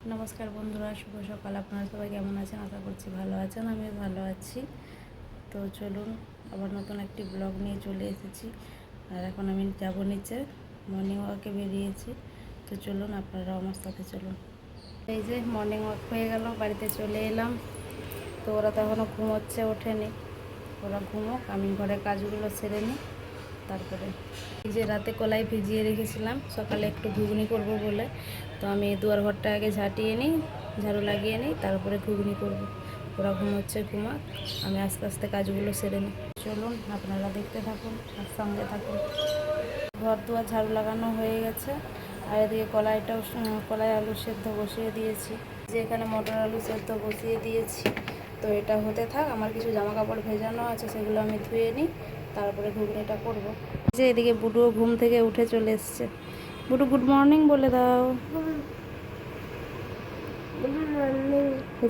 নমস্কার বন্ধুরা, শুভ সকাল। আপনারা সবাই কেমন আছেন? আশা করছি ভালো আছেন। আমিও ভালো আছি। তো চলুন, আবার নতুন একটি ব্লগ নিয়ে চলে এসেছি। আর এখন আমি যাব নিচে, মর্নিং ওয়াকে বেরিয়েছি। তো চলুন, আপনারাও আমার সাথে চলুন। এই যে মর্নিং ওয়াক হয়ে গেল, বাড়িতে চলে এলাম। তো ওরা তো এখনও ঘুমোচ্ছে, ওঠেনি। ওরা ঘুমোক, আমি ঘরের কাজগুলো সেরে নিই। তারপরে এই যে রাতে কলাই ভিজিয়ে রেখেছিলাম, সকালে একটু ঘুগনি করব বলে। তো আমি দুয়ার ঘরটা আগে ঝাঁটিয়ে নিই, ঝাড়ু লাগিয়ে নিই, তারপরে ঘুগনি করব। ওরা ঘুমোচ্ছে, ঘুমাক, আমি আস্তে আস্তে কাজগুলো সেরে নিই। চলুন, আপনারা দেখতে থাকুন আর সঙ্গে থাকুন। ঘর দুয়ার ঝাড়ু লাগানো হয়ে গেছে। আর এদিকে কলাই আলু সেদ্ধ বসিয়ে দিয়েছি। যে এখানে মটর আলু সেদ্ধ বসিয়ে দিয়েছি। তো এটা হতে থাক, আমার কিছু জামা কাপড় ভেজানো আছে, সেগুলো আমি ধুয়ে নিই, তারপরে ঘুগনিটা করব। যে এদিকে বুডুও ঘুম থেকে উঠে চলে এসছে। বুডু, গুড মর্নিং বলে দাও।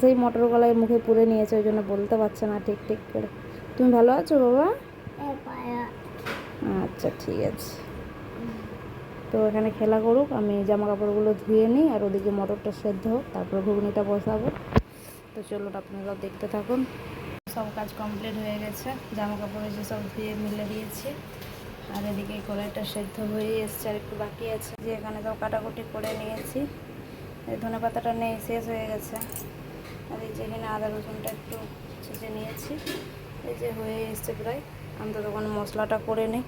সেই মটর কলাই মুখে পুরে নিয়েছে, ওই জন্য বলতে পারছে না ঠিক ঠিক করে। তুমি ভালো আছো বাবা? আচ্ছা, ঠিক আছে। তো এখানে খেলা করুক, আমি জামা কাপড়গুলো ধুয়ে নিই, আর ওদিকে মটরটা সেদ্ধ হোক, তারপরে ঘুগনিটা বসাবো। তো চলুন, আপনারাও দেখতে থাকুন। সব কাজ কমপ্লিট হয়ে গেছে, জামা কাপড় যে সব ধুয়ে মিলে দিয়েছি। আর এদিকে কড়াইটা সেদ্ধ হয়ে এসছে, আর একটু বাকি আছে। যে এখানে সব কাটাকুটি করে নিয়েছি। এই ধনে পাতাটা নেই, শেষ হয়ে গেছে। আর এই যে এখানে আদা রসুনটা একটু ছেঁচে নিয়েছি। এই যে হয়ে এসছে প্রায়। আমি তো তখন মশলাটা করে নিই।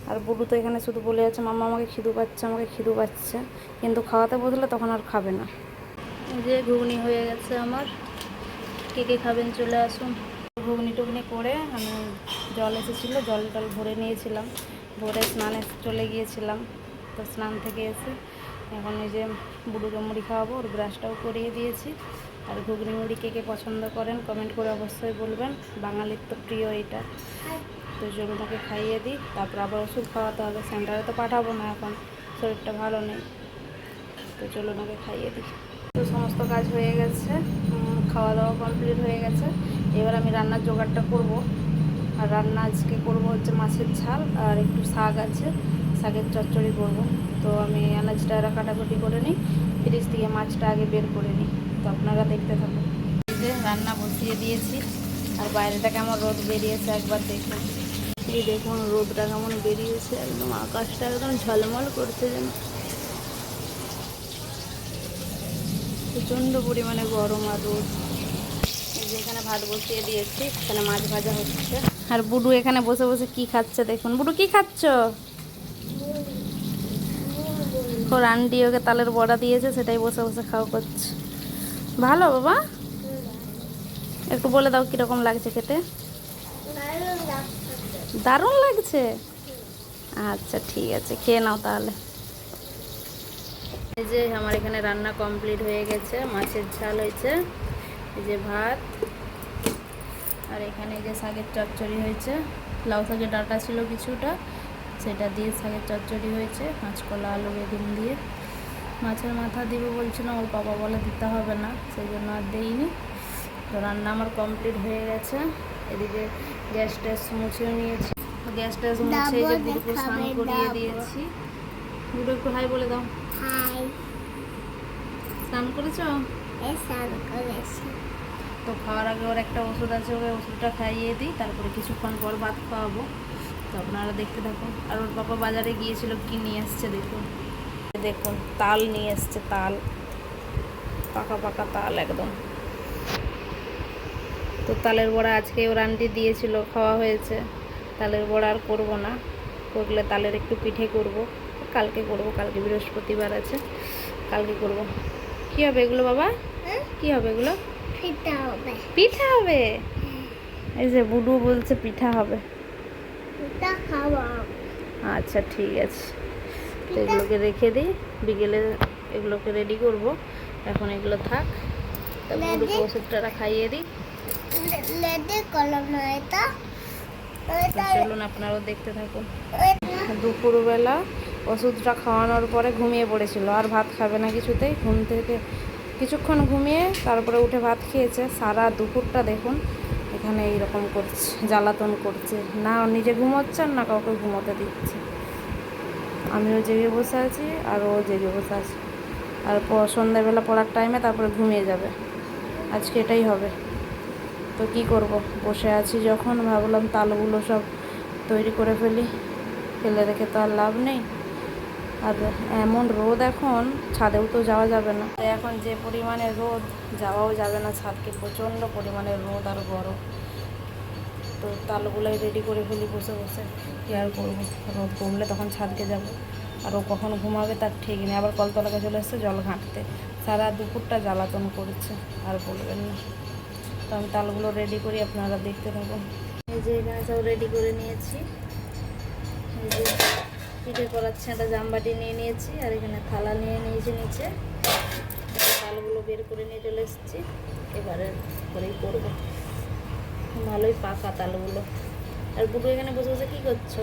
আর বুড়ু তো এখানে শুধু বলে যাচ্ছে, মাম্মা আমাকে খিদু পাচ্ছে, আমাকে খিদু পাচ্ছে। কিন্তু খাওয়াতে বসলে তখন আর খাবে না। এই যে ঘুগনি হয়ে গেছে আমার। কে কে খাবেন চলে আসুন। ঘুগনি টুগনি করে আমি জল এসেছিলো, জল টল ভরে নিয়েছিলাম। ভরে স্নানে চলে গিয়েছিলাম। তো স্নান থেকে এসে এখন এই যে বুড়ুকে মুড়ি খাওয়াবো, ওর ব্রাশটাও করিয়ে দিয়েছি। আর ঘুগনি মুড়ি কে কে পছন্দ করেন কমেন্ট করে অবশ্যই বলবেন, বাঙালির তো প্রিয় এটা। তো চলুন ওকে খাইয়ে দিই, তারপর আবার ওষুধ খাওয়াতে হবে। সেন্টারে তো পাঠাবো না, এখন শরীরটা ভালো নেই। তো চলুন ওকে খাইয়ে দিই। তো সমস্ত কাজ হয়ে গেছে, খাওয়া দাওয়া কমপ্লিট হয়ে গেছে। এবার আমি রান্নার জোগাড়টা করব। আর রান্না আজকে করব হচ্ছে মাছের ঝাল, আর একটু শাক আছে, শাকের চচ্চড়ি করব। তো আমি আনাজটা কাটাকুটি করে নিই, ফ্রিজ থেকে মাছটা আগে বের করে নিই। তো আপনারা দেখতে থাকুন। এই যে রান্না বসিয়ে দিয়েছি, আর বাইরেটা কেমন রোদ বেরিয়েছে একবার দেখুন। এই দেখুন রোদটা কেমন বেরিয়েছে, একদম আকাশটা একদম ঝলমল করছে যেন। প্রচণ্ড পরিমাণে গরম আর রোদ। এই যে এখানে ভাত বসিয়ে দিয়েছি, এখানে মাছ ভাজা হচ্ছে। আর বুডু এখানে বসে বসে কি খাচ্ছে দেখুন। বুডু কি খাচ্ছ? ওর আন্টি ওকে তালের বড়া দিয়েছে, সেটাই বসে বসে খাওয়া করছে। ভালো বাবা? একটু বলে দাও কীরকম লাগছে খেতে। দারুণ লাগছে। আচ্ছা, ঠিক আছে, খেয়ে নাও তাহলে। এই যে আমার এখানে রান্না কমপ্লিট হয়ে গেছে, মাছের ঝাল হয়েছে, এই যে ভাত, আর এখানে এই যে শাকের চচ্চড়ি হয়েছে। লাউ শাকের ডাঁটা ছিল কিছুটা, সেটা দিয়ে শাকের চচ্চড়ি হয়েছে, কাঁচকলা আলু বেগুন দিয়ে। মাছের মাথা দিব বলছিলাম, ওর বাবা বলে দিতে হবে না, সেই জন্য আর দেইনি। তো রান্না আমার কমপ্লিট হয়ে গেছে। এদিকে গ্যাস ট্যাস মুছেও নিয়েছি। গ্যাস ট্যাস মুছে এই যে বুড়োকে স্নান করিয়ে দিয়েছি। বুড়ো একটু হাই বলে দাও। হাই। স্নান করেছো? স্নান করেছি। তো খাওয়ার আগে ওর একটা ওষুধ আছে, ওকে ওষুধটা খাইয়ে দিই, তারপরে কিছুক্ষণ পর ভাত খাওয়াবো। তো আপনারা দেখতে থাকুন। আর ওর বাবা বাজারে গিয়েছিল, কি নিয়ে এসছে দেখুন। দেখুন তাল নিয়ে এসছে, তাল, পাকা পাকা তাল একদম। তো তালের বড়া আজকে ওর আন্টি দিয়েছিল, খাওয়া হয়েছে। তালের বড়া আর করবো না, করলে তালের একটু পিঠে করব। কালকে করব, কালকে বৃহস্পতিবার আছে, কালকে করব। কী হবে এগুলো বাবা? কি হবে এগুলো? পিঠা হবে। পিঠা হবে? এই যে বুডু বলছে পিঠা হবে। পিঠা খাওয়া। আচ্ছা, ঠিক আছে। তো এগুলোকে রেখে দিই, বিকেলে এগুলোকে রেডি করব। এখন এগুলো থাক, তারপর বুডুকে ওষুধটা খাইয়ে দিই। চলুন আপনারাও দেখতে থাকুন। দুপুরবেলা ওষুধটা খাওয়ানোর পরে ঘুমিয়ে পড়েছিল, আর ভাত খাবে না কিছুতেই। ঘুম থেকে কিছুক্ষণ ঘুমিয়ে তারপরে উঠে ভাত খেয়েছে। সারা দুপুরটা দেখুন এখানে এইরকম করছে, জ্বালাতন করছে, না নিজে ঘুমোচ্ছে না কাউকে ঘুমোতে দিচ্ছে। আমিও জেগে বসে আছি, আর ও জেগে বসে আছে। আর সন্ধ্যাবেলা পড়ার টাইমে তারপরে ঘুমিয়ে যাবে। আজকে এটাই হবে। তো কি করব, বসে আছি যখন ভাবলাম তালগুলো সব তৈরি করে ফেলি, ফেলে রেখে তো আর লাভ নেই। আর এমন রোদ এখন, ছাদেও তো যাওয়া যাবে না। এখন যে পরিমাণে রোদ, যাওয়াও যাবে না ছাদকে, প্রচণ্ড পরিমাণে রোদ আর গরম। তো তালগুলোই রেডি করে ফেলি বসে বসে, কী আর করবো। রোদ কমলে তখন ছাদকে যাব। আর ও কখন ঘুমাবে তার ঠিক নেই। আবার কলতলাকে চলে এসছে জল ঘাঁটতে, সারা দুপুরটা জ্বালাতন করেছে, আর বলবেন না। তো আমি তালগুলো রেডি করি, আপনারা দেখতে থাকুন। এই যে এখানে সব রেডি করে নিয়েছি। এই যে পিঠে করাচ্ছে, একটা জামবাটি নিয়ে নিয়েছি, আর এখানে থালা নিয়ে নিয়েছি নিচে। তালগুলো বের করে নিয়ে চলে এসেছি, এবারে করেই করবো। ভালোই পাকা তালগুলো। আর বুবু এখানে বসে বসে কি করছো?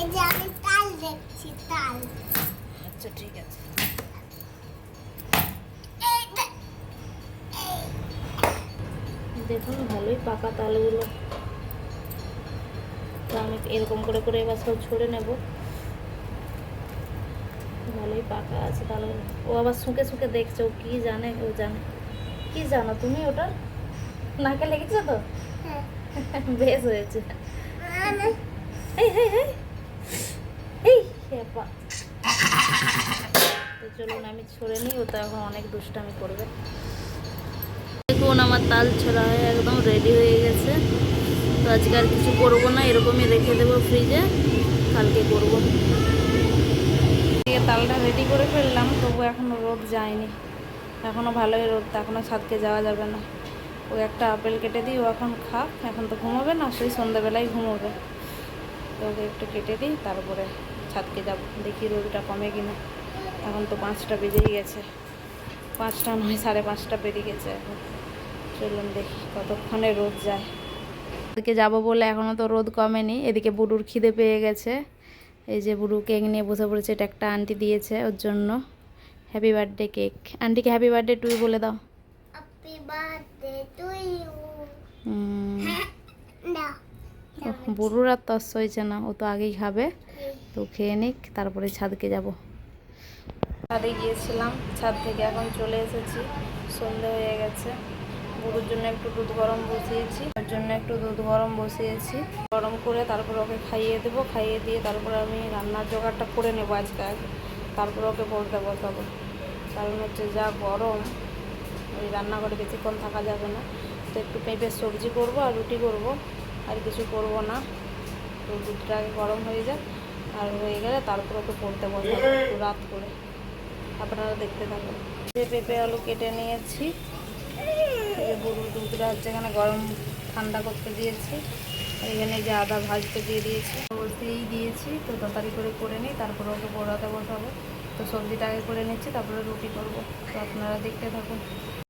এই যে আমি তাল দেখছি, তাল। আচ্ছা ঠিক আছে। দেখুন ভালোই পাকা তালগুলো। তো আমি এরকম করে করে এবার সব ছড়ে নেব। ভালোই পাকা আছে তালগুলো। ও আবার শুকে শুকে দেখছে, ও কি জানে, ও জানে। কি জানো তুমি ওটা? নাকে লেগেছে তো? বেশ হয়েছে। এই হেই হেই এই হেপা। তো চলুন আমি ছড়ে নিই, ও তো এখন অনেক দুষ্টামি করবে। দেখুন আমার তাল ছোড়া হয়ে একদম রেডি হয়ে গেছে। তো আজকে আর কিছু করবো না, এরকমই রেখে দেবো ফ্রিজে, কালকে করবো। তালটা রেডি করে ফেললাম, তবু এখনও রোদ যায়নি। এখনও ভালোই রোদ, এখনও ছাদকে যাওয়া যাবে না। ও একটা আপেল কেটে দিই, ও এখন খাক, এখন তো ঘুমোবে না, সেই সন্ধ্যাবেলায় ঘুমোবে। তো ওকে একটু কেটে দিই, তারপরে ছাদকে যাব। দেখি রোদটা কমে কিনা। এখন তো 5টা বেজেই গেছে, 5টা নয় 5:30 বেরিয়ে গেছে এখন। চলুন দেখি কতক্ষণে রোদ যায়। এদিকে যাবো বলে এখনও তো রোদ কমেনি। এদিকে বুড়ুর খিদে পেয়ে গেছে। এই যে বুড়ু কেক নিয়ে বসে পড়েছে, এটা একটা আন্টি দিয়েছে ওর জন্য। Happy birthday cake. আন্টিকে হ্যাপি বার্থডে টু বলে দাও। Happy birthday to you. না, বুড়ুর আর তস হয়েছে না, ও তো আগেই খাবে। তো খেয়ে নিক, তারপরে ছাদকে যাব। ছাদে গিয়েছিলাম, ছাদ থেকে এখন চলে এসেছি। সন্ধে হয়ে গেছে। বুড়ুর জন্য একটু দুধ গরম বসিয়েছি, ওর জন্য একটু দুধ গরম বসিয়েছি। গরম করে তারপর ওকে খাইয়ে দেবো, খাইয়ে দিয়ে তারপর আমি রান্নার জোগাড়টা করে নেবো আজকে আগে, তারপর ওকে পড়তে বসাবো। কারণ হচ্ছে যা গরম, ওই রান্নাঘরে বেশিক্ষণ থাকা যাবে না। তো একটু পেঁপের সবজি করব আর রুটি করব, আর কিছু করব না। তো দুধটা আগে গরম হয়ে যায়, আর হয়ে গেলে তারপর ওকে পড়তে বসাবো একটু রাত করে। আপনারা দেখতে থাকুন। যে পেঁপে আলু কেটে নিয়েছি, এই যে গরুর দুধটা হচ্ছে এখানে গরম ঠান্ডা করতে দিয়েছি। এখানে যে আদা ভাজতে দিয়ে দিয়েছি, বসিয়েই দিয়েছি। তো তরকারি করে নিই, তারপরে ওকে পড়াতে বসাবো। তো সবজিটা আগে করে নিচ্ছি, তারপরে রুটি করব। তো আপনারা দেখতে থাকুন।